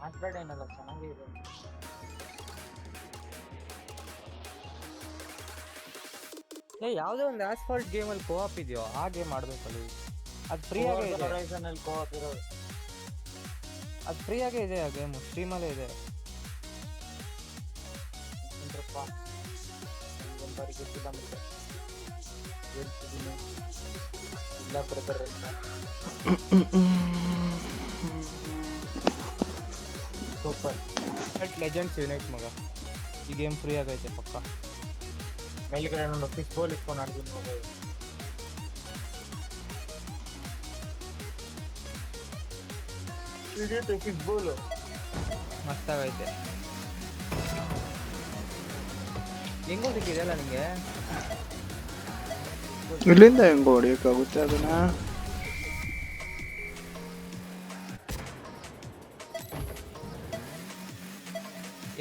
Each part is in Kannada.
ಆಸ್ಪರ್ಡ್ ಏನಲ್ಲ ಚೆನ್ನಾಗಿದೆ. ಯಾವುದೋ ಒಂದು ಆಸ್ಫಾಲ್ಟ್ ಗೇಮಲ್ಲಿ ಕೋಆಪ್ ಇದೆಯೋ ಆ ಗೇಮ್ ಆಡಬೇಕಲ್ಲ. ಅದು ಫ್ರೀಯಾಗೇ ಇದೆ. ಹೊರೈಸನಲ್ಲಿ ಕೋಆಪ್ ಇರೋದು ಅದು ಫ್ರೀಯಾಗೇ ಇದೆ ಆ ಗೇಮು, ಸ್ಟ್ರೀಮಲ್ಲೇ ಇದೆ. ಒಂದು ಬಾರಿ ಗೊತ್ತಿಲ್ಲ ಮತ್ತೆ ಹೇಳ್ತಿದ್ದೀನಿ ಇಲ್ಲ ಬ್ರದರ್ ಅಂತ. ಸೂಪರ್ ಲೆಜೆಂಡ್ಸ್ ಯುನೈಟ್ ಮಗ, ಈ ಗೇಮ್ ಫ್ರೀ ಆಗೈತೆ ಪಕ್ಕ. ಮೇಲ್ಗಡೆ ನಾನು ಫಿಶ್ ಬೋಲ್ ಇಟ್ಕೊಂಡು ಆಡ್ತೀನಿ ಮಗ. ಫಿಶ್ ಬೋಲು ಮಸ್ತಾಗೈತೆ. ಹೆಂಗೋ ಸಿಕ್ಕಿದೆಯಲ್ಲ ನಿಂಗೆ? ಇಲ್ಲಿಂದ ಹೆಂಗೋ ಹೊಡಿಯೋಕ್ಕಾಗುತ್ತೆ ಅದನ್ನ?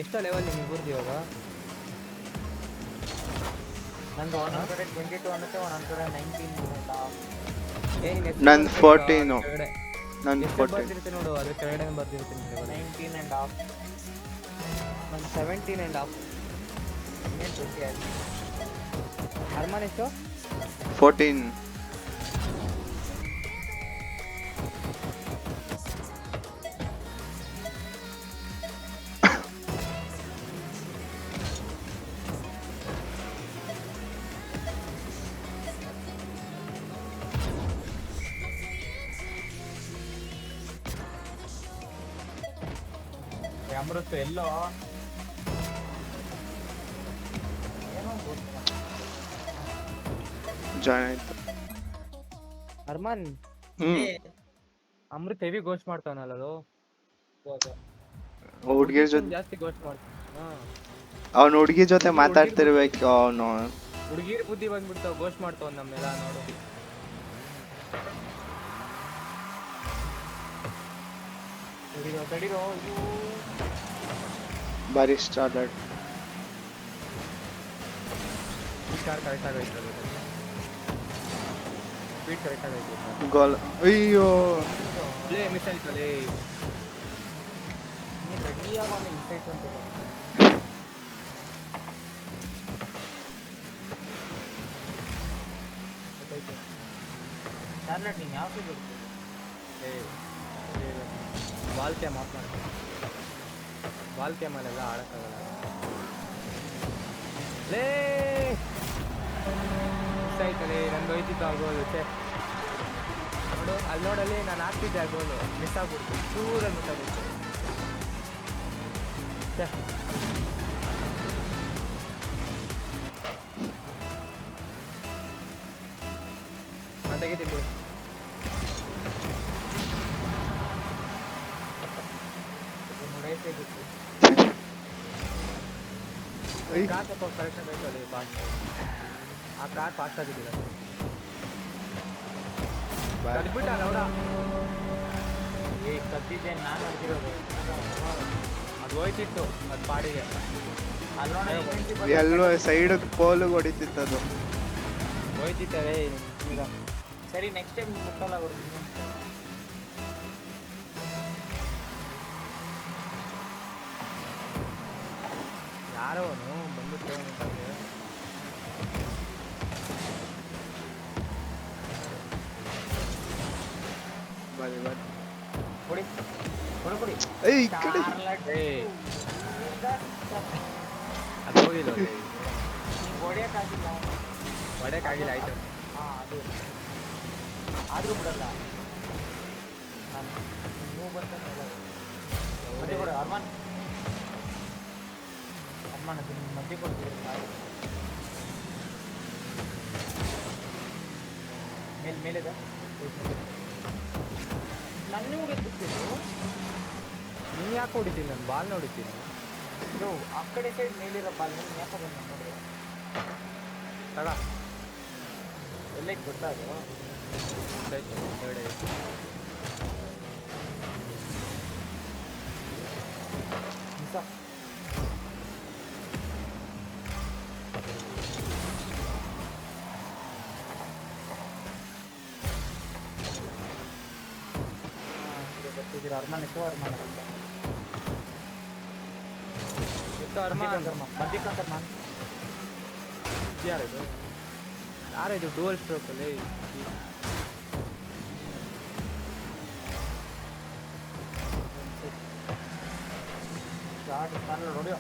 ಎಷ್ಟೋ ಲೆವೆಲ್ ನಿಮ್ಗೆ ಇಬ್ಬರದು ಇವಾಗ? ನಂದು 122 ಅನ್ನತ್ತೆ, 119. ನಂದು 14. ನಂದು 14 ಬರ್ತಿರುತ್ತೆ ನೋಡು, ಅದ್ರ ಕೆಳಗಡೆ ಬರ್ತಿರುತ್ತೆ. 19.5. ನಂದು 17.5. ಇನ್ನೇನು 20 ಆಯ್ತು. ಅರ್ಮಾನ್ ಎಷ್ಟು? 14. ಅಮೃತ ಎಲ್ಲೋ ಜಾಯ್ನ್ ಆಯ್ತು. ಅರ್ಮಾನ್ ಅಮೃತ್ ಹೆವಿ ಗೋಸ್ಟ್ ಮಾಡ್ತಾವನಲ್ಲ ಅದು. ಹುಡ್ಗಿರ್ ಜೊತೆ ಜಾಸ್ತಿ ಗೋಸ್ಟ್ ಮಾಡ್ತಾನ. ಅವ್ನು ಹುಡ್ಗಿ ಜೊತೆ ಮಾತಾಡ್ತಿರ್ಬೇಕು ಅವನು. ಹುಡುಗಿರ್ ಬುದ್ಧಿ ಬಂದ್ಬಿಡ್ತಾವ, ಗೋಸ್ಟ್ ಮಾಡ್ತಾವ ನಮ್ಮೆಲ್ಲ ನೋಡು. ತಡಿರೋ ಬಾರಿ ಇಷ್ಟ ಆದಾಡ್. ಸ್ಟಾರ್ ಕರೆಕ್ಟ್ ಆಗೈತೆ, ಸ್ಪೀಡ್ ಕರೆಕ್ಟ್ ಆಗೈತೆ. ಗೋಲ್. ಅಯ್ಯೋ ಲೇ ಮಿಸ್ ಆಯ್ತಲೇ. ನೀನು ರೆಡಿಯಾಗ ಒಂದು ಇನ್ಸೈಟ್ ಅಂತ ಚಾರ್ಲೆಟ್ ನೀನು ಯಾವ ಫೀಲ್ ಇರ್ತೀವಿ? ಬಾಲ್ ಕ್ಯಾಮ್ ಆಫ್ ಮಾಡ್ತೀನಿ. ಬಾಲ್ ಕ್ಯಾಮಲ್ಲೆಲ್ಲ ಆಡೋಕ್ಕಾಗಲ್ಲ. ಲೇ ಮಿಸ್ ಆಯ್ತಲೇ, ನಂದು ಹೋಯ್ತಿತ್ತು ಆ ಗೋಲು. ನೋಡು ಅಲ್ಲಿ ನೋಡಲ್ಲಿ ನಾನು ಹಾಕ್ತಿದ್ದೆ ಆ ಗೋಲು, ಮಿಸ್ ಆಗ್ಬಿಡ್ತು, ಚೂರಲ್ಲಿ ಮಿಸ್ ಆಗ್ಬಿಡ್ತು. ನಾನು ತೆಗಿತೀನಿ ಬಿಡು. ನೋಡೈತೆ ಬಿಟ್ಟು ಕಾರ್ ಸ್ವಲ್ಪ ಕರೆಕ್ಟಾಗಿ ಆಯ್ತದೆ ಫಾಸ್ಟ್. ಆ ಕಾರ್ ಫಾಸ್ಟ್ ಆಗಿದ್ದಿಲ್ಲ, ಕಲ್ಬಿಟ್ಟಲ್ಲ ಅವಡ. ಕತ್ತಿದ್ದೆ ನಾನು ಹೊಡ್ತಿರೋದು. ಅದು ಹೋಯ್ತಿತ್ತು ಅದು ಪಾಡಿಗೆ. ಅಲ್ಲೋಣ ಎಲ್ಲೋ ಸೈಡ್ ಪೋಲು ಹೊಡಿತಿತ್ತದು. ಹೋಯ್ತಿತ್ತವೆ ಈಗ. ಸರಿ ನೆಕ್ಸ್ಟ್ ಟೈಮ್ ಮುಟ್ಟಲ್ಲ ಬರ್ತೀನಿ. ಯಾರೋ ಅವನು ಬಂದ್ಬಿಟ್ಟು ಬಾರಿ ಬಾರಿ. ಕೊಡಿ ಕೊಡಿ ಕೊಡಿ. ಏಯ್ ಈ ಕಡೆ ಅದು ಹೋಗಿಲ್ಲ, ನೀವು ಹೊಡೆಯೋಕ್ಕಾಗಿಲ್ಲ, ಹೊಡೆಯಕ್ಕಾಗಿಲ್ಲ. ಆಯ್ತು ಹಾಂ ಅದು ಆದರೂ ಬಿಡಲ್ಲ ನಾನು. ನೀವು ಬರ್ತಾನೆ ಮಧ್ಯೆ ಕೊಡು ಅರ್ಮಾನ್. ಅರ್ಮಾನ್ ಅದು ನೀವು ಮಧ್ಯೆ ಕೊಡ್ತೀವಿ. ಮೇಲಿದೆ ನನ್ನ ಹೊಡಿತಿದ್ದು. ನೀನು ಯಾಕೆ ಹೊಡಿತೀನಿ? ನಾನು ಬಾಲ್ನ ಹೊಡಿತೀನಿ. ಇದು ಆ ಕಡೆ ಸೈಡ್ ಮೇಲಿರೋ ಬಾಲ್ ನೀನು ಯಾಕೆ ಬಂದು ನೋಡಿ ತಗ ಎಲ್ಲ ಗೊತ್ತಾಗ ಅರ್ಮಾನ್ ಎಷ್ಟು ಅರ್ಮಾನ್ ಅಂತ ಅರ್ಮಾನ್ ಮಧ್ಯಕ್ಕಂತ ನಾನು ಯಾರಿದು ಯಾರಿದು ಡೋಲ್ ಸ್ಟ್ರೋಕ್ ಅಲ್ಲಿ ಶಾರ್ಟ್ ಸ್ಟಾರ್ಟ್ ಹೊಡಿಯೋ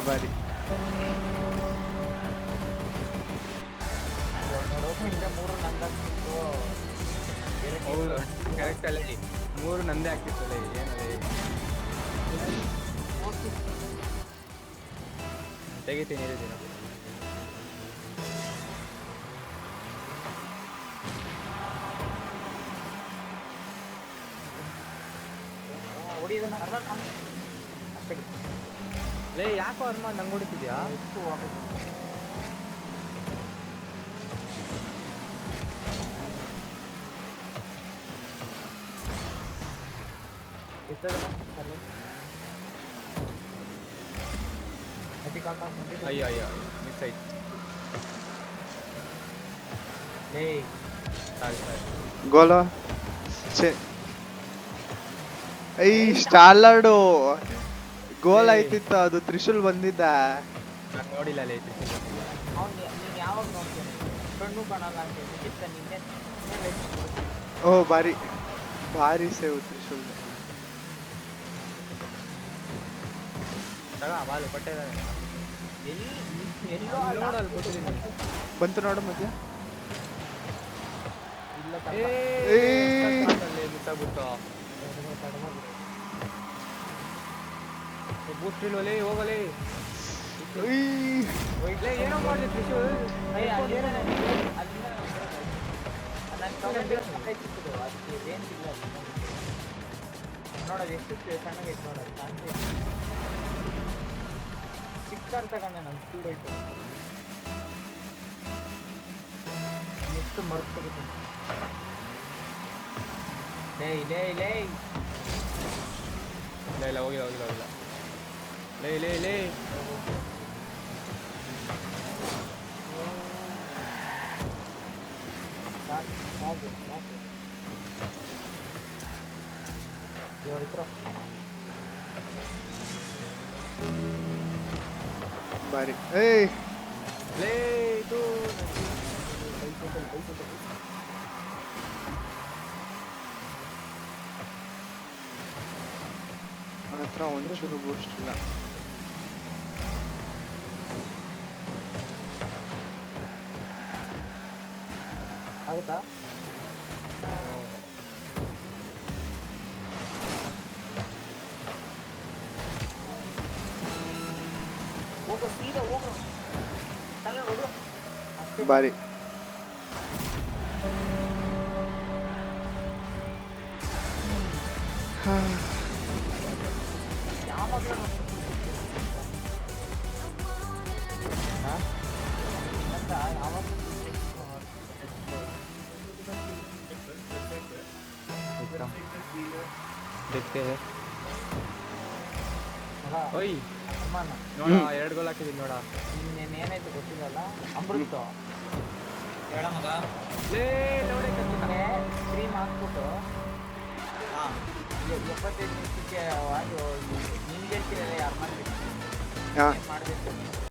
ಬಾರಿ ಹಿಂಗೆ ಮೂರು ನಂದಾಗ್ತಿತ್ತು ಹೌದು ಕರೆಕ್ಟ್ ಅಲ್ಲೇ 3 ನಂದೇ ಆಗ್ತಿತ್ತಲ್ಲ ಏನಲ್ಲ ತೆಗಿತೀನಿ ಇರಿದ್ದೀನಿ ಹೊಡಿಯೋದನ್ನ ಅಷ್ಟೇ ಲೇ ಯಾಕೋ ಅರ್ಮಾನ್ ನಂಗೆ ಹೊಡಿತಿದ್ಯಾ ಎಷ್ಟು ಅಯ್ಯೋ ಅಯ್ಯೋ ಮಿಸ್ ಆಯ್ತು ಸಾರಿ ಸಾರಿ ಗೋಲ ಛೆ ಐ ಸ್ಟಾರ್ಲರ್ಡು ಗೋಲ್ ಆಯ್ತಿತ್ತು ಅದು ತ್ರಿಶೂಲ್ ಬಂದಿದ್ದ ನಾನು ನೋಡಿಲ್ಲ ಲೇ ಅವ್ನು ನೀನು ಯಾವಾಗ ನೋಡ್ತೀನಿ ಕಣ್ಣು ಕಾಣಲ್ಲ ಅಂತ ನಿಜಕ್ಕ ನಿನ್ನೆ ಓ ಬಾರಿ ಭಾರಿ ಸೇವ್ ತ್ರಿಶೂಲ್ ತಗ ಬಾಲು ಕೊಟ್ಟಿದ್ದಾನೆ ಎಲ್ಲೋ ನೋಡಲ್ಲಿ ಕೊಟ್ಟಿದ್ದೀನಿ ಬಂತು ನೋಡು ಮಧ್ಯ ಇಲ್ಲ ಮಿಸ್ ಆಗ್ಬಿಟ್ಟು ಬೂಸ್ಟ್ ಇಲ್ವಲೇ ಹೋಗಲೇ ಲೇ ಏನೋ ಮಾಡಿದೆ ತ್ರಿಶೂಲ್ ನೋಡೋದು ಎಷ್ಟು ಸಣ್ಣಗೈತೆ ನೋಡೋದು ಕಾಣ್ತಿ ಚಿಕ್ಕ ತಗೊಂಡೆ ನಾನು ಸ್ಪೀಡ್ ಐತೆ ಎಷ್ಟು ಮರ್ತು ಲೇ ಲೇ ಲೇ ಇಲ್ಲ ಇಲ್ಲ ಹೋಗಿಲ್ಲ ಹೋಗಿಲ್ಲ ಹೋಗಿಲ್ಲ ಲೇ ಲೇ ಲೇ ಬಾರಿ ಏಯ್ ಲೇ ಇದು ನನ್ನ ಹತ್ರ ಒಂಚೂರು ಬೂಸ್ಟ್ ಇಲ್ಲ ಆಗುತ್ತಾ ಹೋಗೋ ಸೀದಾ ಹೋಗೋ ತಲೆ ಹೊಡು ಬಾರಿ ಯಾವಾಗಲೂ देखते हैं ಯಾವಾಗ ಓಯ್ ಅಮ್ಮನ ನೋಡ 2 ಗೋಲ್ ಹಾಕಿದೀನಿ ನೋಡ ಇನ್ನೇನಾಯ್ತು ಗೊತ್ತಿಲ್ಲಲ್ಲ ಅಮೃತ ಹೇಳ ಮಗ ಲೇ ನೋಡಿ ನಿನ್ನೆ ಕ್ರೀಮ್ ಹಾಕ್ಬಿಟ್ಟು 75 ನಿಮಿಷಕ್ಕೆ ನಿಮ್ಗೆ ಹೇಳ್ತಿರಲ್ಲ ಯಾರು ಮಾಡ್ಬೇಕು ಹಾಂ ಮಾಡಬೇಕು